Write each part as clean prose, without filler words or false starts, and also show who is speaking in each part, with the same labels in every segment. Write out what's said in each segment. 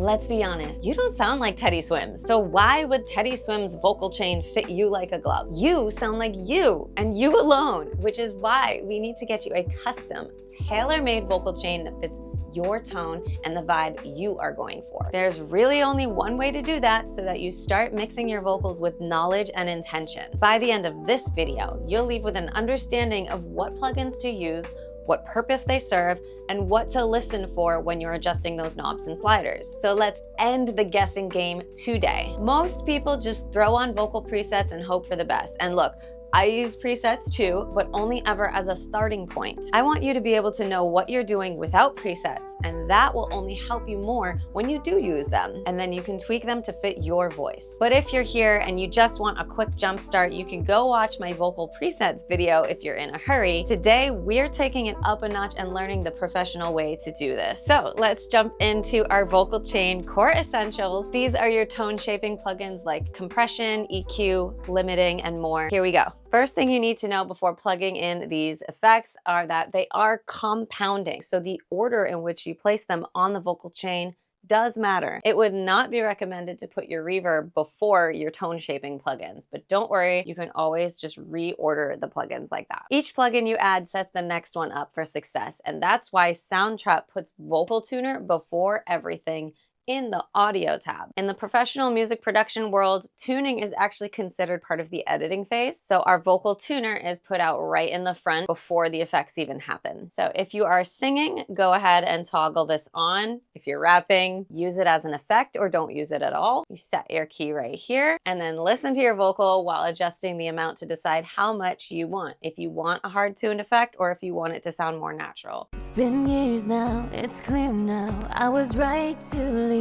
Speaker 1: let's be honest, you don't sound like Teddy Swims. So why would Teddy Swims' vocal chain fit you like a glove? You sound like you and you alone, which is why we need to get you a custom, tailor-made vocal chain that fits your tone and the vibe you are going for. There's really only one way to do that so that you start mixing your vocals with knowledge and intention. By the end of this video, you'll leave with an understanding of what plugins to use, what purpose they serve, and what to listen for when you're adjusting those knobs and sliders. So let's end the guessing game today. Most people just throw on vocal presets and hope for the best. And look, I use presets too, but only ever as a starting point. I want you to be able to know what you're doing without presets, and that will only help you more when you do use them. And then you can tweak them to fit your voice. But if you're here and you just want a quick jump start, you can go watch my vocal presets video if you're in a hurry. Today, we're taking it up a notch and learning the professional way to do this. So let's jump into our vocal chain core essentials. These are your tone shaping plugins like compression, EQ, limiting, and more. Here we go. First thing you need to know before plugging in these effects are that they are compounding. So the order in which you place them on the vocal chain does matter. It would not be recommended to put your reverb before your tone shaping plugins, but don't worry, you can always just reorder the plugins like that. Each plugin you add sets the next one up for success, and that's why Soundtrap puts Vocal Tuner before everything in the audio tab. In the professional music production world, tuning is actually considered part of the editing phase. So our vocal tuner is put out right in the front before the effects even happen. So if you are singing, go ahead and toggle this on. If you're rapping, use it as an effect or don't use it at all. You set your key right here and then listen to your vocal while adjusting the amount to decide how much you want. If you want a hard tuned effect or if you want it to sound more natural.
Speaker 2: It's been years now, it's clear now, I was right to leave.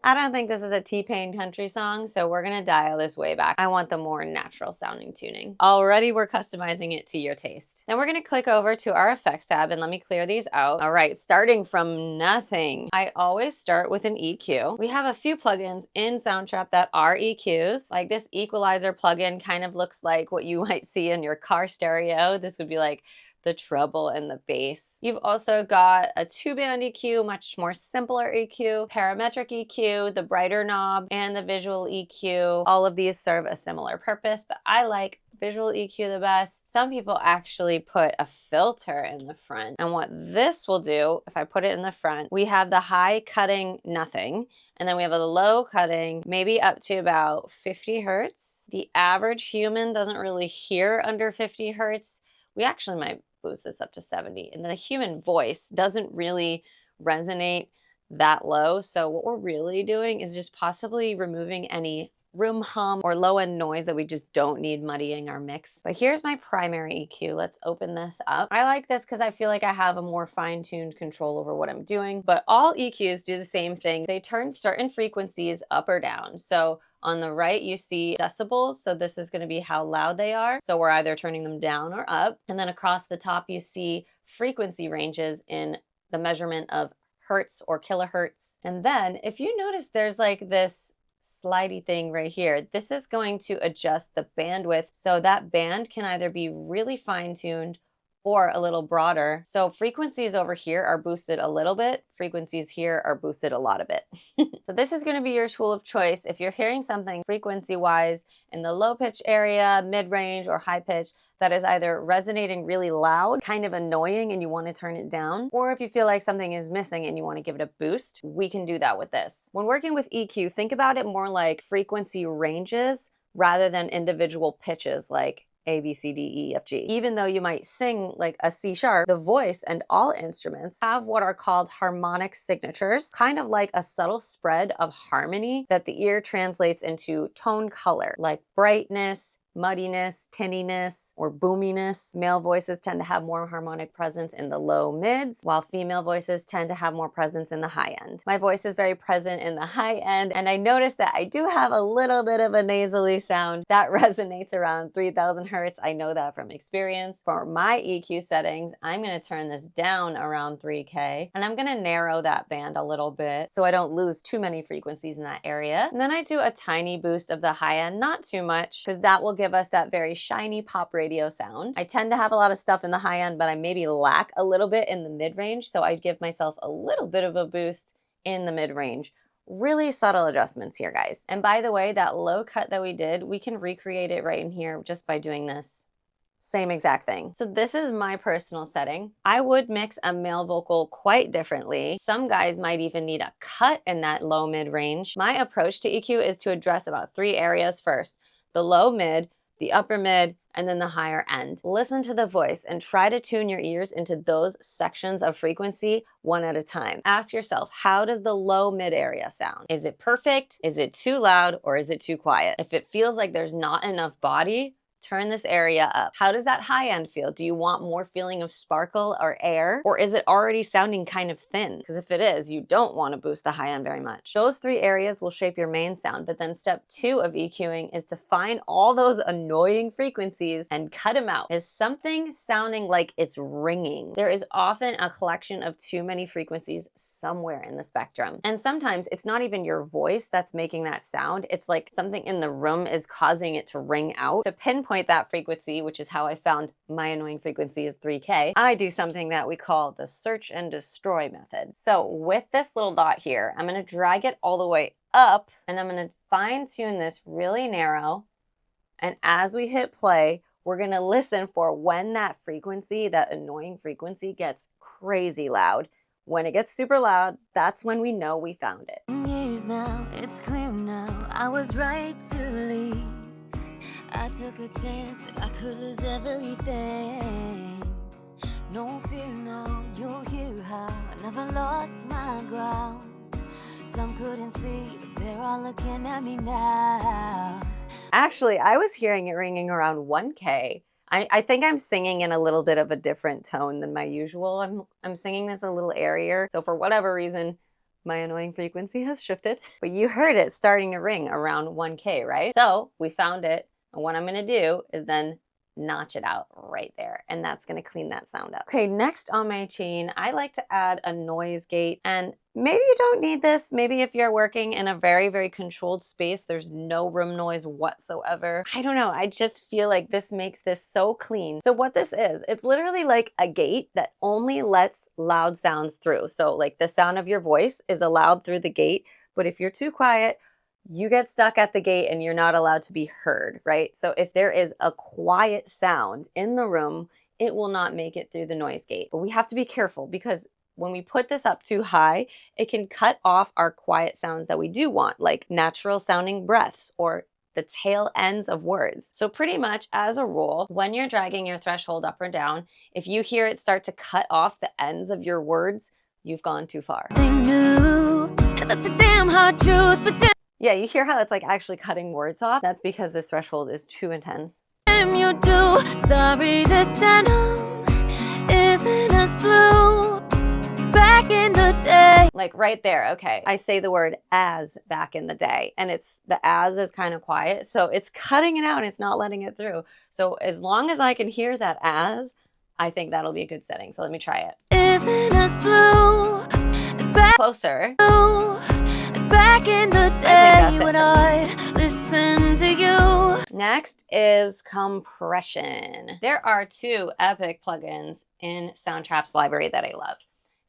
Speaker 1: I don't think this is a T-Pain country song, so we're gonna dial this way back. I want the more natural sounding tuning. Already we're customizing it to your taste. Then we're gonna click over to our effects tab and let me clear these out. All right, starting from nothing. I always start with an EQ. We have a few plugins in Soundtrap that are EQs. Like this equalizer plugin kind of looks like what you might see in your car stereo. This would be like the treble and the bass. You've also got a 2-band EQ, much more simpler EQ, parametric EQ, the brighter knob, and the visual EQ. All of these serve a similar purpose, but I like visual EQ the best. Some people actually put a filter in the front. And what this will do, if I put it in the front, we have the high cutting nothing, and then we have a low cutting, maybe up to about 50 hertz. The average human doesn't really hear under 50 hertz. We actually might boost this up to 70. And the human voice doesn't really resonate that low. So what we're really doing is just possibly removing any room hum or low end noise that we just don't need muddying our mix. But here's my primary EQ. Let's open this up. I like this because I feel like I have a more fine-tuned control over what I'm doing, but all EQs do the same thing. They turn certain frequencies up or down. So on the right, you see decibels. So this is going to be how loud they are. So we're either turning them down or up. And then across the top, you see frequency ranges in the measurement of hertz or kilohertz. And then if you notice, there's like this slidey thing right here. This is going to adjust the bandwidth. So that band can either be really fine-tuned or a little broader. So frequencies over here are boosted a little bit. Frequencies here are boosted a lot of it. So this is going to be your tool of choice. If you're hearing something frequency-wise in the low pitch area, mid-range, or high pitch that is either resonating really loud, kind of annoying, and you want to turn it down, or if you feel like something is missing and you want to give it a boost, we can do that with this. When working with EQ, think about it more like frequency ranges rather than individual pitches like A, B, C, D, E, F, G. Even though you might sing like a C sharp, the voice and all instruments have what are called harmonic signatures, kind of like a subtle spread of harmony that the ear translates into tone color, like brightness, muddiness, tinniness, or boominess. Male voices tend to have more harmonic presence in the low mids, while female voices tend to have more presence in the high end. My voice is very present in the high end, and I noticed that I do have a little bit of a nasally sound that resonates around 3000 hertz. I know that from experience. For my EQ settings, I'm going to turn this down around 3K, and I'm going to narrow that band a little bit so I don't lose too many frequencies in that area. And then I do a tiny boost of the high end, not too much, because that will give us that very shiny pop radio sound. I tend to have a lot of stuff in the high end, but I maybe lack a little bit in the mid-range, so I give myself a little bit of a boost in the mid-range. Really subtle adjustments here, guys. And by the way, that low cut that we did, we can recreate it right in here just by doing this. Same exact thing. So this is my personal setting. I would mix a male vocal quite differently. Some guys might even need a cut in that low mid range. My approach to EQ is to address about 3 areas first: the low mid, the upper mid, and then the higher end. Listen to the voice and try to tune your ears into those sections of frequency one at a time. Ask yourself, how does the low mid area sound? Is it perfect? Is it too loud? Or is it too quiet? If it feels like there's not enough body, turn this area up. How does that high end feel? Do you want more feeling of sparkle or air? Or is it already sounding kind of thin? Because if it is, you don't want to boost the high end very much. Those 3 areas will shape your main sound, but then step 2 of EQing is to find all those annoying frequencies and cut them out. Is something sounding like it's ringing? There is often a collection of too many frequencies somewhere in the spectrum. And sometimes it's not even your voice that's making that sound. It's like something in the room is causing it to ring out. To pinpoint that frequency, which is how I found my annoying frequency is 3K, I do something that we call the search and destroy method. So with this little dot here, I'm going to drag it all the way up and I'm going to fine tune this really narrow. And as we hit play, we're going to listen for when that frequency, that annoying frequency, gets crazy loud. When it gets super loud, that's when we know we found it.
Speaker 2: Years now, it's clear now, I was right to leave. I took a chance that I could lose everything. No fear now, you'll hear how I never lost my ground. Some couldn't see, but they're all looking at me now.
Speaker 1: Actually, I was hearing it ringing around 1K. I think I'm singing in a little bit of a different tone than my usual. I'm singing this a little airier. So for whatever reason, my annoying frequency has shifted. But you heard it starting to ring around 1K, right? So we found it. And what I'm going to do is then notch it out right there. And that's going to clean that sound up. Okay, next on my chain, I like to add a noise gate. And maybe you don't need this. Maybe if you're working in a very, very controlled space, there's no room noise whatsoever. I don't know. I just feel like this makes this so clean. So what this is, it's literally like a gate that only lets loud sounds through. So like the sound of your voice is allowed through the gate. But if you're too quiet, you get stuck at the gate and you're not allowed to be heard, right? So if there is a quiet sound in the room, it will not make it through the noise gate. But we have to be careful because when we put this up too high, it can cut off our quiet sounds that we do want, like natural sounding breaths or the tail ends of words. So pretty much as a rule, when you're dragging your threshold up or down, if you hear it start to cut off the ends of your words, you've gone too far.
Speaker 2: They knew that's the damn hard truth, but
Speaker 1: Yeah, you hear how it's like actually cutting words off? That's because this threshold is too intense.
Speaker 2: damn you do. Sorry, this denim isn't as blue. Back in the day.
Speaker 1: Like right there, okay. I say the word as back in the day, and it's the as is kind of quiet, so it's cutting it out and it's not letting it through. So as long as I can hear that as, I think that'll be a good setting. So let me try it.
Speaker 2: Isn't as blue. It's back.
Speaker 1: Closer.
Speaker 2: It's back in the day
Speaker 1: that's it
Speaker 2: when I listened to you.
Speaker 1: Next is compression. There are 2 epic plugins in Soundtrap's library that I love.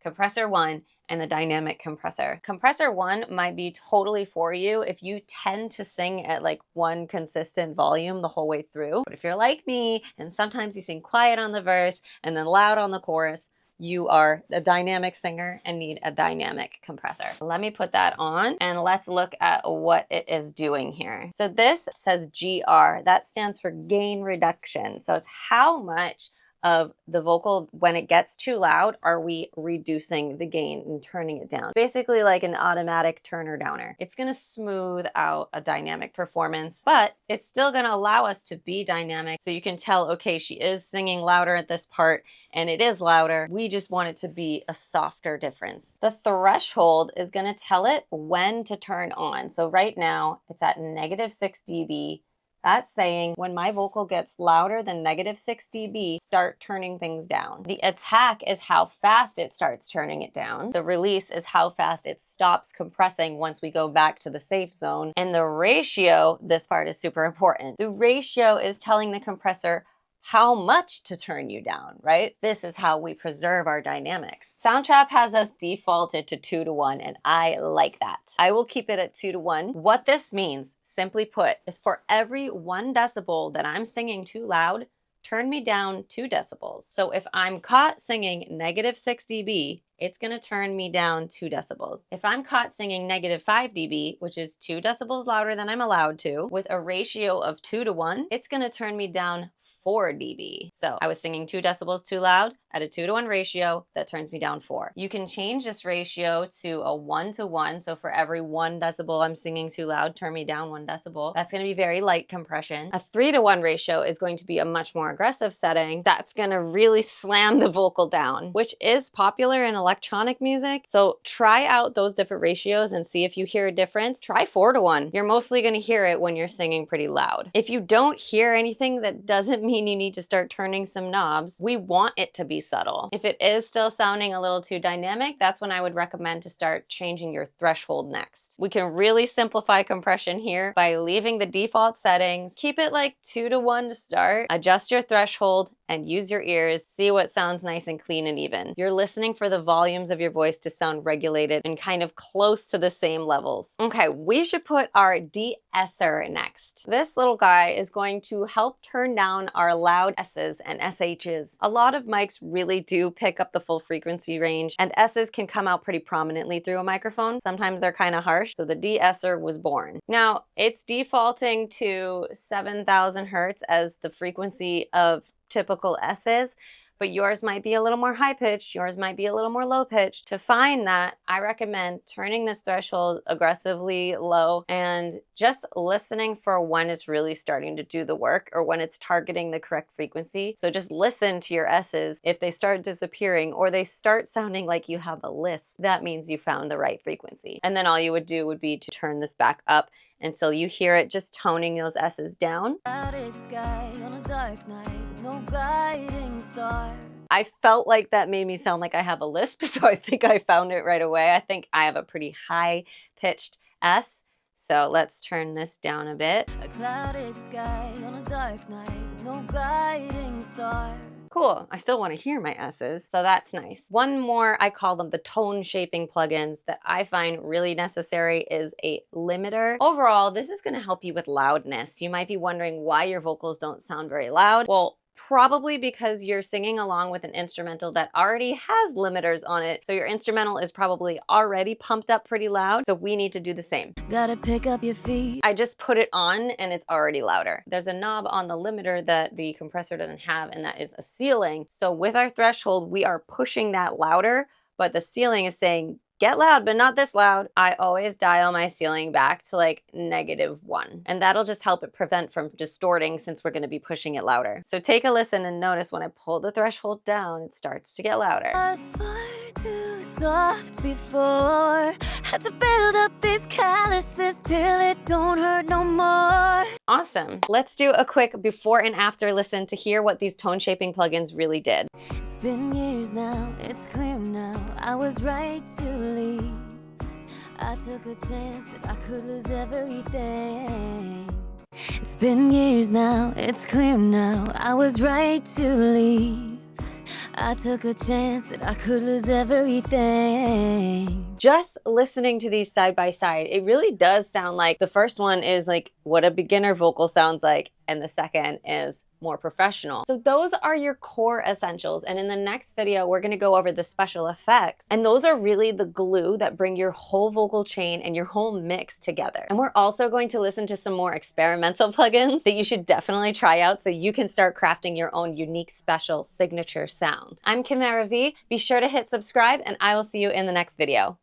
Speaker 1: Compressor 1 and the dynamic compressor. Compressor 1 might be totally for you if you tend to sing at like one consistent volume the whole way through. But if you're like me and sometimes you sing quiet on the verse and then loud on the chorus, you are a dynamic singer and need a dynamic compressor. Let me put that on and let's look at what it is doing here. So this says GR. That stands for gain reduction. So it's how much of the vocal, when it gets too loud, are we reducing the gain and turning it down? Basically like an automatic turner downer. It's gonna smooth out a dynamic performance, but it's still gonna allow us to be dynamic. So you can tell, okay, she is singing louder at this part and it is louder. We just want it to be a softer difference. The threshold is gonna tell it when to turn on. So right now it's at -6 dB. That's saying when my vocal gets louder than -6 dB, start turning things down. The attack is how fast it starts turning it down. The release is how fast it stops compressing once we go back to the safe zone. And the ratio, this part is super important. The ratio is telling the compressor how much to turn you down, right? This is how we preserve our dynamics. Soundtrap has us defaulted to 2-to-1, and I like that. I will keep it at 2-to-1. What this means, simply put, is for every 1 decibel that I'm singing too loud, turn me down 2 decibels. So if I'm caught singing -6 dB, it's gonna turn me down 2 decibels. If I'm caught singing -5 dB, which is 2 decibels louder than I'm allowed to, with a ratio of 2-to-1, it's gonna turn me down 4 dB. So I was singing 2 decibels too loud at a 2-to-1 ratio, that turns me down 4. You can change this ratio to a 1-to-1. So for every 1 decibel I'm singing too loud, turn me down 1 decibel. That's gonna be very light compression. A 3-to-1 ratio is going to be a much more aggressive setting. That's gonna really slam the vocal down, which is popular in electronic music. So try out those different ratios and see if you hear a difference. Try 4-to-1. You're mostly gonna hear it when you're singing pretty loud. If you don't hear anything, that doesn't mean you need to start turning some knobs. We want it to be subtle. If it is still sounding a little too dynamic, that's when I would recommend to start changing your threshold next. We can really simplify compression here by leaving the default settings. Keep it like 2-to-1 to start. Adjust your threshold and use your ears. See what sounds nice and clean and even. You're listening for the volumes of your voice to sound regulated and kind of close to the same levels. Okay, we should put our DeEsser next. This little guy is going to help turn down our loud S's and SH's. A lot of mics really do pick up the full frequency range, and S's can come out pretty prominently through a microphone. Sometimes they're kind of harsh, so the DeEsser was born. Now, it's defaulting to 7,000 hertz as the frequency of typical S's, but yours might be a little more high pitched, yours might be a little more low pitched. To find that, I recommend turning this threshold aggressively low and just listening for when it's really starting to do the work or when it's targeting the correct frequency. So just listen to your S's. If they start disappearing or they start sounding like you have a lisp, that means you found the right frequency. And then all you would do would be to turn this back up until you hear it just toning those S's down.
Speaker 2: Clouded sky on a dark night with no guiding star.
Speaker 1: I felt like that made me sound like I have a lisp, so I think I found it right away. I think I have a pretty high-pitched S, so let's turn this down a bit.
Speaker 2: A clouded sky on a dark night with no guiding star.
Speaker 1: Cool, I still want to hear my S's, so that's nice. One more, I call them the tone shaping plugins that I find really necessary is a limiter. Overall, this is going to help you with loudness. You might be wondering why your vocals don't sound very loud. Well, probably because you're singing along with an instrumental that already has limiters on it. So your instrumental is probably already pumped up pretty loud. So we need to do the same.
Speaker 2: Gotta pick up your feet.
Speaker 1: I just put it on and it's already louder. There's a knob on the limiter that the compressor doesn't have, and that is a ceiling. So with our threshold, we are pushing that louder, but the ceiling is saying, get loud, but not this loud. I always dial my ceiling back to like -1. And that'll just help it prevent from distorting since we're gonna be pushing it louder. So take a listen and notice when I pull the threshold down, it starts to get louder.
Speaker 2: Was far too soft before. Had to build up these calluses till it don't hurt no more.
Speaker 1: Awesome. Let's do a quick before and after listen to hear what these tone shaping plugins really did.
Speaker 2: It's been years now, it's clear now. I was right to leave. I took a chance that I could lose everything. It's been years now, it's clear now. I was right to leave. I took a chance that I could lose everything.
Speaker 1: Just listening to these side by side, it really does sound like the first one is like what a beginner vocal sounds like, and the second is more professional. So those are your core essentials. And in the next video, we're gonna go over the special effects. And those are really the glue that bring your whole vocal chain and your whole mix together. And we're also going to listen to some more experimental plugins that you should definitely try out so you can start crafting your own unique, special signature sound. I'm Chimera V. Be sure to hit subscribe, and I will see you in the next video.